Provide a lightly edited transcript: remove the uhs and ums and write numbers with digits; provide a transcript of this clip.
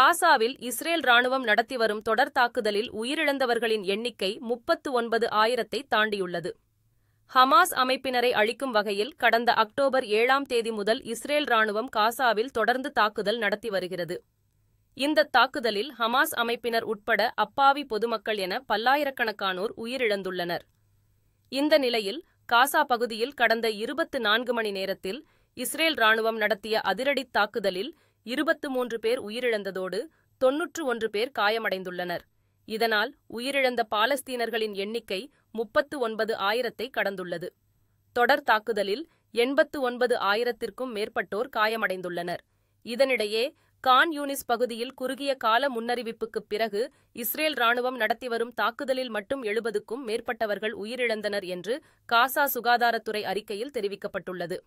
காசாவில் இஸ்ரேல் ராணுவம் நடத்தி வரும் தொடர் தாக்குதலில் உயிரிழந்தவர்களின் எண்ணிக்கை 39,000-ஐ தாண்டியுள்ளது. ஹமாஸ் அமைப்பினரை அழிக்கும் வகையில் கடந்த அக்டோபர் 7ஆம் தேதி முதல் இஸ்ரேல் ராணுவம் காசாவில் தொடர்ந்து தாக்குதல் நடத்தி வருகிறது. இந்த தாக்குதலில் ஹமாஸ் அமைப்பினர் உட்பட அப்பாவி பொதுமக்கள் என பல்லாயிரக்கணக்கானோர் உயிரிழந்துள்ளனர். இந்த நிலையில் காசா பகுதியில் கடந்த 24 மணி நேரத்தில் இஸ்ரேல் ராணுவம் நடத்திய அதிரடி தாக்குதலில் 23 பேர் உயிரிழந்ததோடு 91 பேர் காயமடைந்துள்ளனர். இதனால் உயிரிழந்த பாலஸ்தீனர்களின் எண்ணிக்கை 39,000-ஐ கடந்துள்ளது. தொடர் தாக்குதலில் 89,000-க்கும் மேற்பட்டோர் காயமடைந்துள்ளனர். இதனிடையே கான் யூனிஸ் பகுதியில் குறுகிய கால முன்னறிவிப்புக்குப் பிறகு இஸ்ரேல் ராணுவம் நடத்தி வரும் தாக்குதலில் மட்டும் 70க்கும் மேற்பட்டவர்கள் உயிரிழந்தனர் என்று காசா சுகாதாரத்துறை அறிக்கையில் தெரிவிக்கப்பட்டுள்ளது.